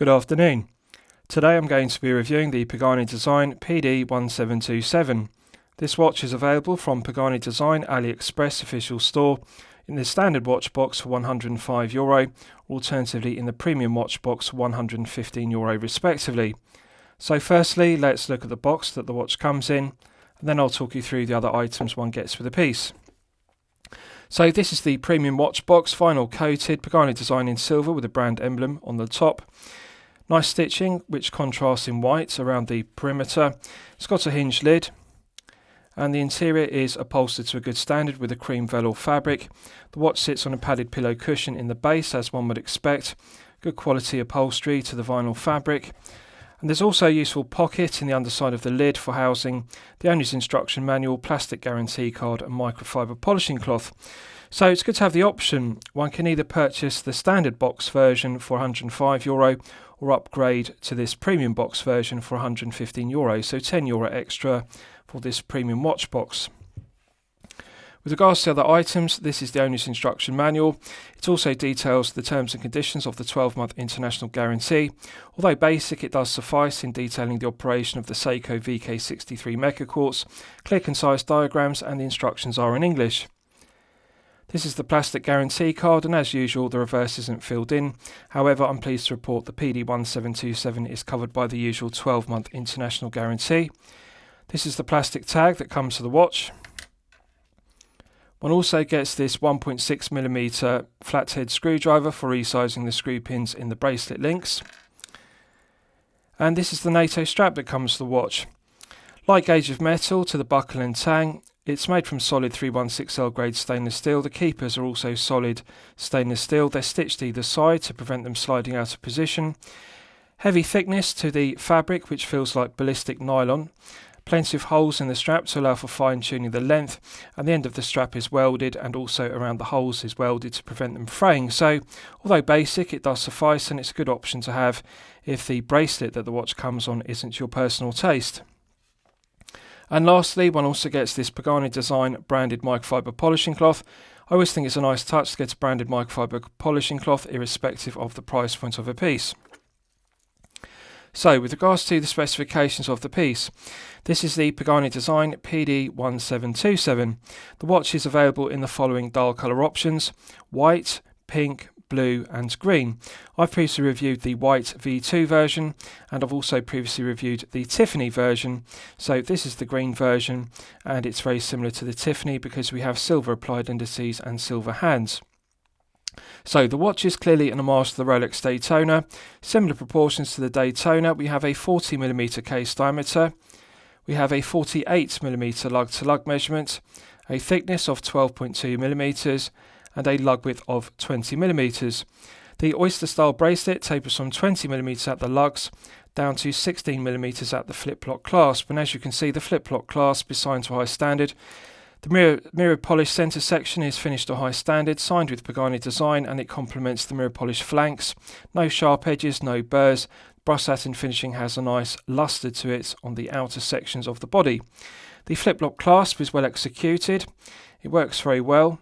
Good afternoon. Today I'm going to be reviewing the Pagani Design PD-1727. This watch is available from Pagani Design AliExpress official store in the standard watch box for €105, or alternatively in the premium watch box for €115 respectively. So firstly, let's look at the box that the watch comes in, and then I'll talk you through the other items one gets with the piece. So this is the premium watch box, vinyl coated, Pagani Design in silver with a brand emblem on the top. Nice stitching which contrasts in white around the perimeter. It's got a hinged lid and the interior is upholstered to a good standard with a cream velour fabric. The watch sits on a padded pillow cushion in the base as one would expect. Good quality upholstery to the vinyl fabric. And there's also a useful pocket in the underside of the lid for housing the owner's instruction manual, plastic guarantee card and microfiber polishing cloth. So it's good to have the option. One can either purchase the standard box version for €105 or upgrade to this premium box version for €115, so €10 extra for this premium watch box. With regards to other items, this is the owner's instruction manual. It also details the terms and conditions of the 12-month international guarantee. Although basic, it does suffice in detailing the operation of the Seiko VK63 Mecha Quartz, clear concise diagrams, and the instructions are in English. This is the plastic guarantee card, and as usual the reverse isn't filled in. However, I'm pleased to report the PD-1727 is covered by the usual 12-month international guarantee. This is the plastic tag that comes to the watch. One also gets this 1.6mm flathead screwdriver for resizing the screw pins in the bracelet links. And this is the NATO strap that comes to the watch. Light gauge of metal to the buckle and tang. It's made from solid 316L grade stainless steel. The keepers are also solid stainless steel. They're stitched either side to prevent them sliding out of position. Heavy thickness to the fabric, which feels like ballistic nylon. Plenty of holes in the strap to allow for fine tuning the length, and the end of the strap is welded and also around the holes is welded to prevent them fraying. So although basic, it does suffice, and it's a good option to have if the bracelet that the watch comes on isn't your personal taste. And lastly, one also gets this Pagani Design branded microfiber polishing cloth. I always think it's a nice touch to get a branded microfiber polishing cloth irrespective of the price point of a piece. So with regards to the specifications of the piece, this is the Pagani Design PD-1727. The watch is available in the following dial colour options: white, pink, blue and green. I've previously reviewed the white V2 version, and I've also previously reviewed the Tiffany version. So this is the green version, and it's very similar to the Tiffany because we have silver applied indices and silver hands. So the watch is clearly an homage to the Rolex Daytona. Similar proportions to the Daytona. We have a 40mm case diameter. We have a 48mm lug-to-lug measurement, a thickness of 12.2mm, and a lug width of 20mm. The oyster style bracelet tapers from 20mm at the lugs down to 16mm at the flip-lock clasp, and as you can see, the flip-lock clasp is signed to high standard. The mirror polish centre section is finished to high standard, signed with Pagani Design, and it complements the mirror polish flanks. No sharp edges, no burrs. Brush satin finishing has a nice lustre to it on the outer sections of the body. The flip-lock clasp is well executed. It works very well.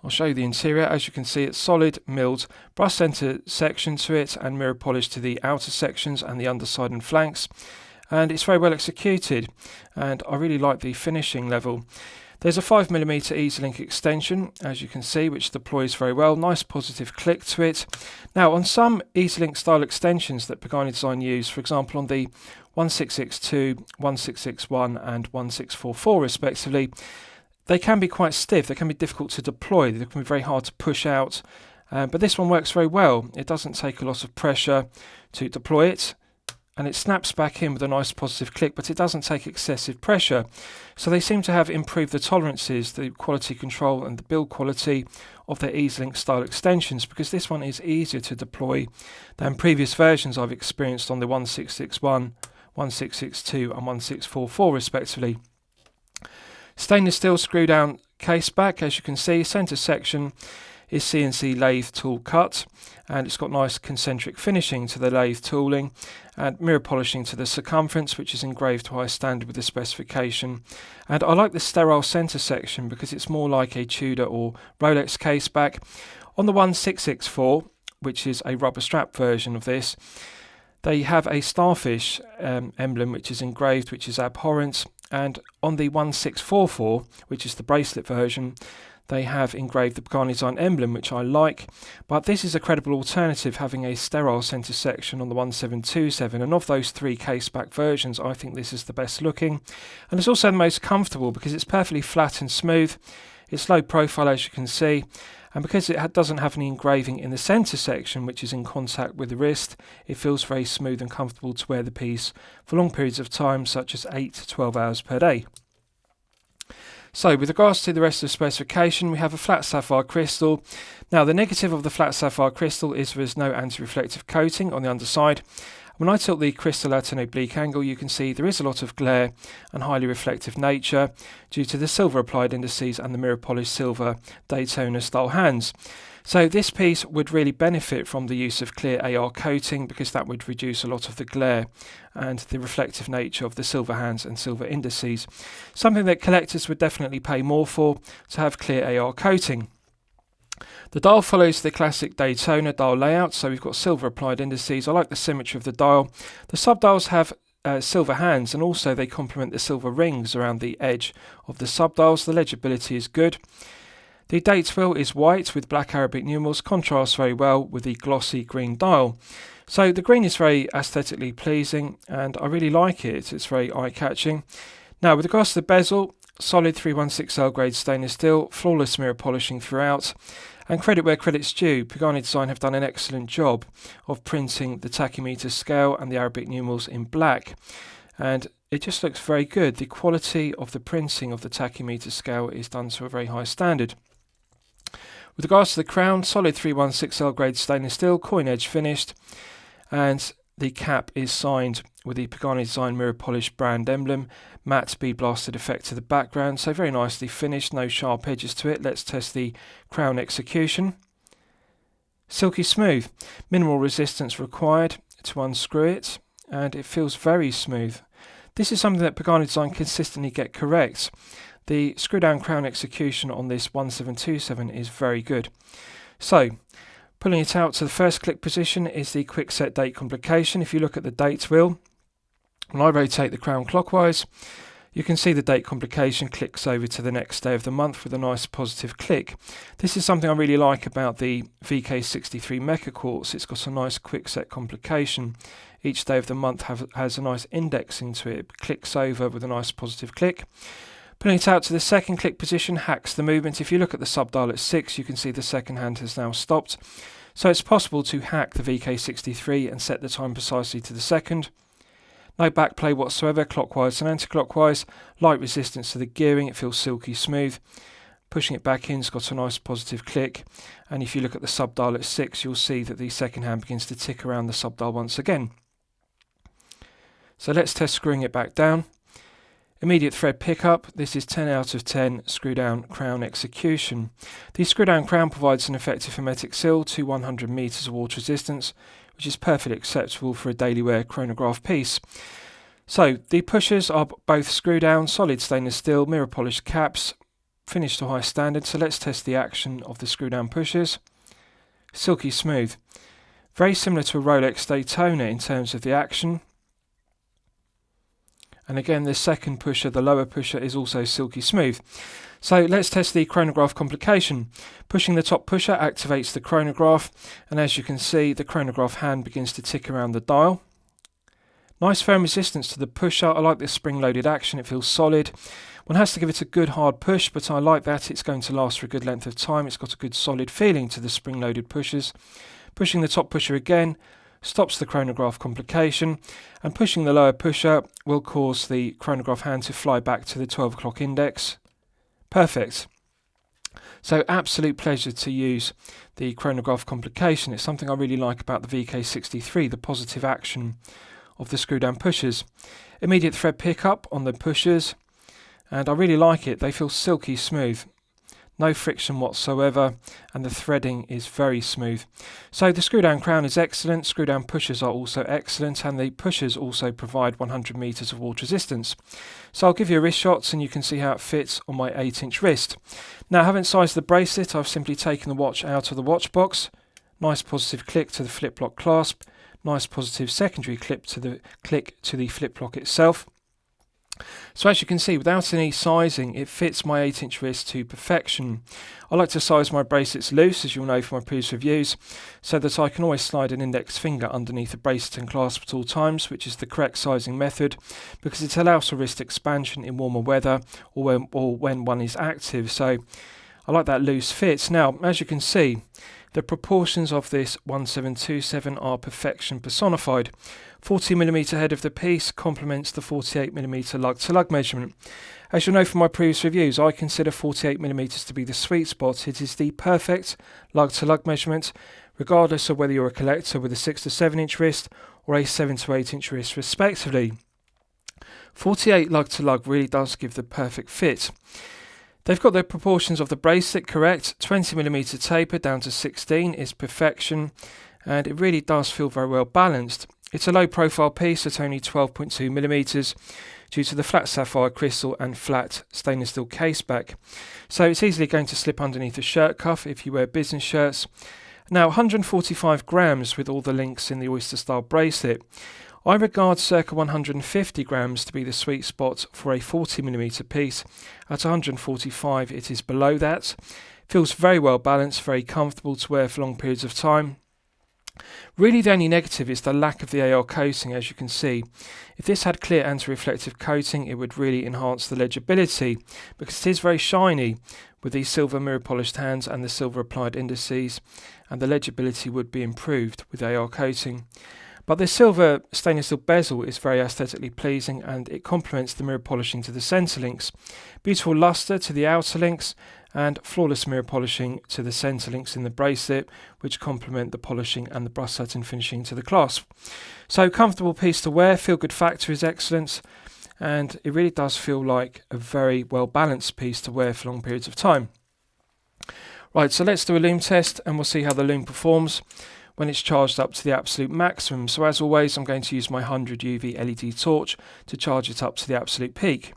I'll show you the interior. As you can see, it's solid milled brush centre section to it and mirror polish to the outer sections and the underside and flanks. And it's very well executed, and I really like the finishing level. There's a 5mm EasyLink extension, as you can see, which deploys very well. Nice positive click to it. Now, on some EasyLink style extensions that Pagani Design use, for example on the 1662, 1661 and 1644 respectively, they can be quite stiff. They can be difficult to deploy. They can be very hard to push out, but this one works very well. It doesn't take a lot of pressure to deploy it, and it snaps back in with a nice positive click, but it doesn't take excessive pressure. So they seem to have improved the tolerances, the quality control and the build quality of their EasyLink style extensions, because this one is easier to deploy than previous versions I've experienced on the 1661, 1662 and 1644 respectively. Stainless steel screw down case back, as you can see, centre section is CNC lathe tool cut, and it's got nice concentric finishing to the lathe tooling and mirror polishing to the circumference, which is engraved to high standard with the specification. And I like the sterile centre section because it's more like a Tudor or Rolex case back. On the 1664 which is a rubber strap version of this. They have a starfish emblem which is engraved, which is abhorrent, and on the 1644, which is the bracelet version, they have engraved the Pagani design emblem, which I like, but this is a credible alternative, having a sterile centre section on the 1727, and of those three caseback versions, I think this is the best looking, and it's also the most comfortable because it's perfectly flat and smooth. It's low profile, as you can see, and because it doesn't have any engraving in the centre section, which is in contact with the wrist, it feels very smooth and comfortable to wear the piece for long periods of time, such as 8 to 12 hours per day. So with regards to the rest of the specification, we have a flat sapphire crystal. Now the negative of the flat sapphire crystal is there is no anti-reflective coating on the underside. When I tilt the crystal at an oblique angle, you can see there is a lot of glare and highly reflective nature due to the silver applied indices and the mirror polished silver Daytona style hands. So this piece would really benefit from the use of clear AR coating, because that would reduce a lot of the glare and the reflective nature of the silver hands and silver indices. Something that collectors would definitely pay more for, to have clear AR coating. The dial follows the classic Daytona dial layout, so we've got silver applied indices. I like the symmetry of the dial. The subdials have silver hands, and also they complement the silver rings around the edge of the subdials. The legibility is good. The date wheel is white with black Arabic numerals, contrasts very well with the glossy green dial. So the green is very aesthetically pleasing and I really like it. It's very eye-catching. Now with regards to the bezel, solid 316L grade stainless steel, flawless mirror polishing throughout, and credit where credit's due, Pagani Design have done an excellent job of printing the tachymeter scale and the Arabic numerals in black, and it just looks very good. The quality of the printing of the tachymeter scale is done to a very high standard. With regards to the crown, solid 316L grade stainless steel, coin edge finished, and the cap is signed with the Pagani Design mirror polished brand emblem, matte bead blasted effect to the background, so very nicely finished, no sharp edges to it. Let's test the crown execution. Silky smooth, minimal resistance required to unscrew it, and it feels very smooth. This is something that Pagani Design consistently get correct. The screw down crown execution on this 1727 is very good. So, pulling it out to the first click position is the quick set date complication. If you look at the date wheel, when I rotate the crown clockwise, you can see the date complication clicks over to the next day of the month with a nice positive click. This is something I really like about the VK63 Mecha Quartz. It's got a nice quick set complication. Each day of the month has a nice indexing to it. It clicks over with a nice positive click. Pulling it out to the second click position hacks the movement. If you look at the subdial at 6, you can see the second hand has now stopped. So it's possible to hack the VK63 and set the time precisely to the second. No backplay whatsoever, clockwise and anti-clockwise. Light resistance to the gearing, it feels silky smooth. Pushing it back in, it's got a nice positive click. And if you look at the subdial at 6, you'll see that the second hand begins to tick around the subdial once again. So let's test screwing it back down. Immediate thread pickup, this is 10 out of 10 screw down crown execution. The screw down crown provides an effective hermetic seal to 100 meters of water resistance, which is perfectly acceptable for a daily wear chronograph piece. So the pushers are both screw down, solid stainless steel, mirror polished caps, finished to high standard. So let's test the action of the screw down pushers. Silky smooth. Very similar to a Rolex Daytona in terms of the action. And again, the second pusher, the lower pusher, is also silky smooth. So let's test the chronograph complication. Pushing the top pusher activates the chronograph, and as you can see, the chronograph hand begins to tick around the dial. Nice firm resistance to the pusher. I like this spring-loaded action, it feels solid. One has to give it a good hard push, but I like that. It's going to last for a good length of time. It's got a good solid feeling to the spring-loaded pushers. Pushing the top pusher again stops the chronograph complication, and pushing the lower pusher will cause the chronograph hand to fly back to the 12 o'clock index. Perfect. So absolute pleasure to use the chronograph complication. It's something I really like about the VK63, the positive action of the screw down pushers. Immediate thread pickup on the pushers, and I really like it. They feel silky smooth. No friction whatsoever, and the threading is very smooth. So the screw down crown is excellent, screw down pushers are also excellent, and the pushers also provide 100 meters of water resistance. So I'll give you a wrist shot and you can see how it fits on my 8-inch wrist. Now I haven't sized the bracelet, I've simply taken the watch out of the watch box, nice positive click to the flip lock clasp, nice positive secondary click to the flip lock itself. So as you can see, without any sizing, it fits my 8-inch wrist to perfection. I like to size my bracelets loose, as you'll know from my previous reviews, so that I can always slide an index finger underneath the bracelet and clasp at all times, which is the correct sizing method, because it allows for wrist expansion in warmer weather or when one is active. So I like that loose fit. Now, as you can see, the proportions of this 1727 are perfection personified. 40mm head of the piece complements the 48mm lug-to-lug measurement. As you'll know from my previous reviews, I consider 48mm to be the sweet spot. It is the perfect lug-to-lug measurement, regardless of whether you're a collector with a 6 to 7-inch wrist or a 7 to 8-inch wrist respectively. 48 lug-to-lug really does give the perfect fit. They've got the proportions of the bracelet correct. 20mm taper down to 16 is perfection, and it really does feel very well balanced. It's a low profile piece at only 12.2mm due to the flat sapphire crystal and flat stainless steel case back. So it's easily going to slip underneath a shirt cuff if you wear business shirts. Now 145 grams with all the links in the oyster style bracelet. I regard circa 150 grams to be the sweet spot for a 40mm piece. At 145 it is below that. Feels very well balanced, very comfortable to wear for long periods of time. Really the only negative is the lack of the AR coating, as you can see. If this had clear anti-reflective coating, it would really enhance the legibility, because it is very shiny with these silver mirror polished hands and the silver applied indices, and the legibility would be improved with AR coating. But the silver stainless steel bezel is very aesthetically pleasing, and it complements the mirror polishing to the centre links. Beautiful lustre to the outer links, and flawless mirror polishing to the centre links in the bracelet, which complement the polishing and the brushed satin finishing to the clasp. So comfortable piece to wear, feel good factor is excellent, and it really does feel like a very well balanced piece to wear for long periods of time. Right, so let's do a lume test and we'll see how the lume performs when it's charged up to the absolute maximum. So as always, I'm going to use my 100 UV LED torch to charge it up to the absolute peak.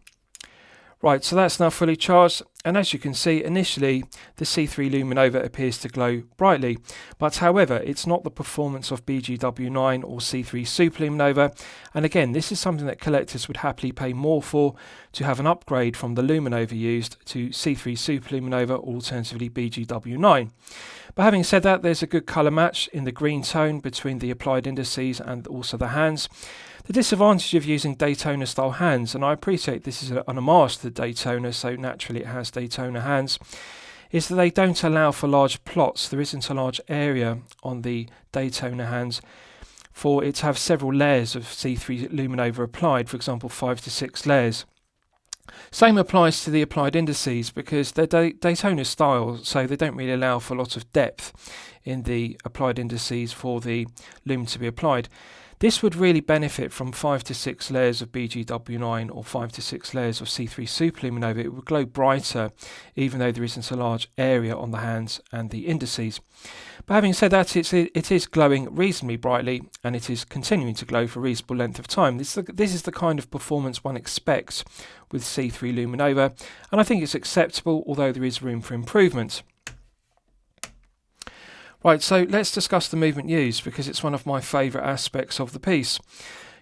Right, so that's now fully charged, and as you can see, initially the C3 Luminova appears to glow brightly, but however, it's not the performance of BGW9 or C3 Super Luminova, and again, this is something that collectors would happily pay more for, to have an upgrade from the Luminova used to C3 Super Luminova, or alternatively BGW9. But having said that, there's a good colour match in the green tone between the applied indices and also the hands. The disadvantage of using Daytona style hands, and I appreciate this is an homage to the Daytona, so naturally it has Daytona hands, is that they don't allow for large plots. There isn't a large area on the Daytona hands for it to have several layers of C3 Luminova applied, for example 5 to 6 layers. Same applies to the applied indices, because they're Daytona style, so they don't really allow for a lot of depth in the applied indices for the lume to be applied. This would really benefit from 5 to 6 layers of BGW9 or 5 to 6 layers of C3 Super Luminova. It would glow brighter, even though there isn't a large area on the hands and the indices. But having said that, it is glowing reasonably brightly, and it is continuing to glow for a reasonable length of time. This is the kind of performance one expects with C3 Luminova, and I think it's acceptable, although there is room for improvement. Right, so let's discuss the movement used, because it's one of my favourite aspects of the piece.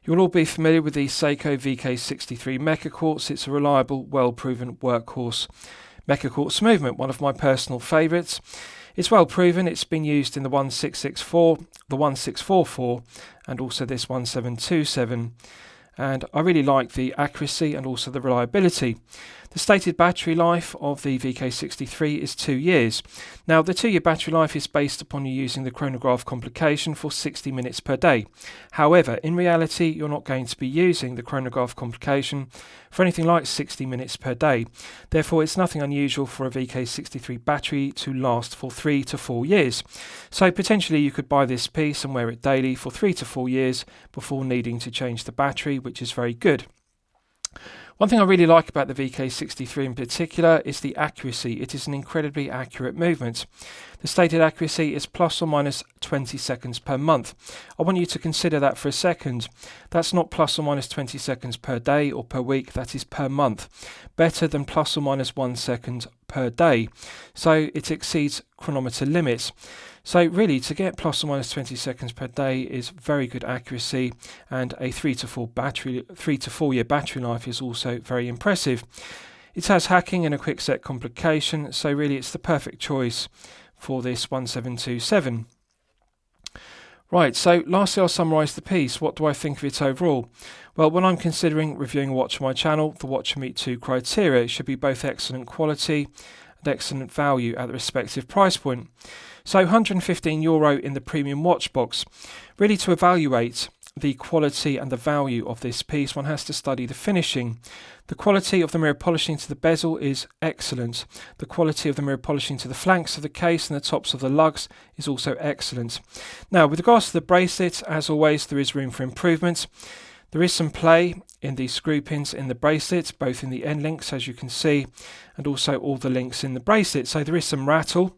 You'll all be familiar with the Seiko VK63 Mecha Quartz. It's a reliable, well-proven workhorse Mecha Quartz movement, one of my personal favourites. It's well proven. It's been used in the 1664, the 1644, and also this 1727. And I really like the accuracy and also the reliability. The stated battery life of the VK63 is 2 years. Now, the 2-year battery life is based upon you using the chronograph complication for 60 minutes per day. However, in reality, you're not going to be using the chronograph complication for anything like 60 minutes per day. Therefore, it's nothing unusual for a VK63 battery to last for 3 to 4 years. So potentially you could buy this piece and wear it daily for 3 to 4 years before needing to change the battery, which is very good. One thing I really like about the VK63 in particular is the accuracy. It is an incredibly accurate movement. The stated accuracy is plus or minus 20 seconds per month. I want you to consider that for a second. That's not plus or minus 20 seconds per day or per week, that is per month. Better than plus or minus 1 second per day. So it exceeds chronometer limits. So really, to get plus or minus 20 seconds per day is very good accuracy, and a 3 to 4 year battery life is also very impressive. It has hacking and a quick set complication, so really it's the perfect choice for this 1727. Right, so lastly I'll summarise the piece. What do I think of it overall? Well, when I'm considering reviewing a watch on my channel, the watch will meet two criteria. It should be both excellent quality and excellent value at the respective price point. So €115 in the premium watch box. Really, to evaluate the quality and the value of this piece, one has to study the finishing. The quality of the mirror polishing to the bezel is excellent. The quality of the mirror polishing to the flanks of the case and the tops of the lugs is also excellent. Now, with regards to the bracelet, as always, there is room for improvement. There is some play in the screw pins in the bracelet, both in the end links, as you can see, and also all the links in the bracelet, so there is some rattle.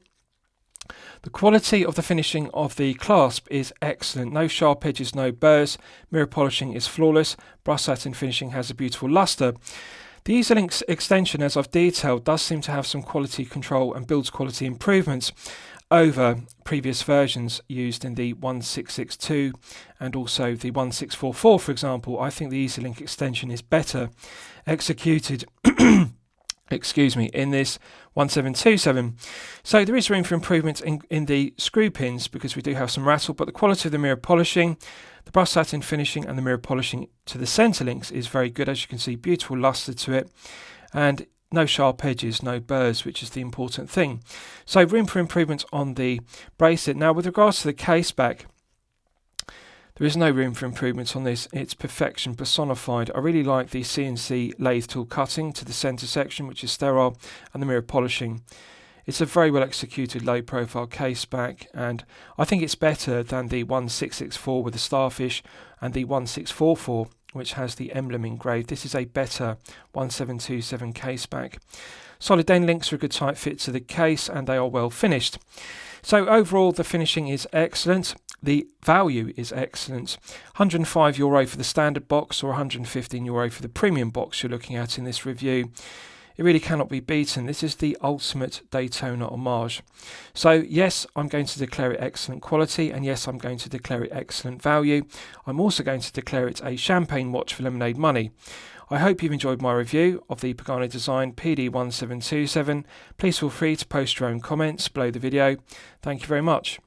The quality of the finishing of the clasp is excellent. No sharp edges, no burrs. Mirror polishing is flawless. Brass satin finishing has a beautiful luster. The EasyLink extension, as I've detailed, does seem to have some quality control and builds quality improvements over previous versions used in the 1662 and also the 1644, for example. I think the EasyLink extension is better executed in this 1727. So there is room for improvement in the screw pins because we do have some rattle, but the quality of the mirror polishing, the brass satin finishing and the mirror polishing to the centre links is very good. As you can see, beautiful luster to it, and no sharp edges, no burrs, which is the important thing. So room for improvement on the bracelet. Now, with regards to the case back, there is no room for improvement on this. It's perfection personified. I really like the CNC lathe tool cutting to the centre section, which is sterile, and the mirror polishing. It's a very well executed low profile case back, and I think it's better than the 1664 with the starfish and the 1644, which has the emblem engraved. This is a better 1727 case back. Solid end links are a good tight fit to the case, and they are well finished. So overall, the finishing is excellent. The value is excellent. €105 for the standard box or €115 for the premium box you're looking at in this review. It really cannot be beaten. This is the ultimate Daytona Homage. So yes, I'm going to declare it excellent quality, and yes, I'm going to declare it excellent value. I'm also going to declare it a champagne watch for lemonade money. I hope you've enjoyed my review of the Pagani Design PD-1727. Please feel free to post your own comments below the video. Thank you very much.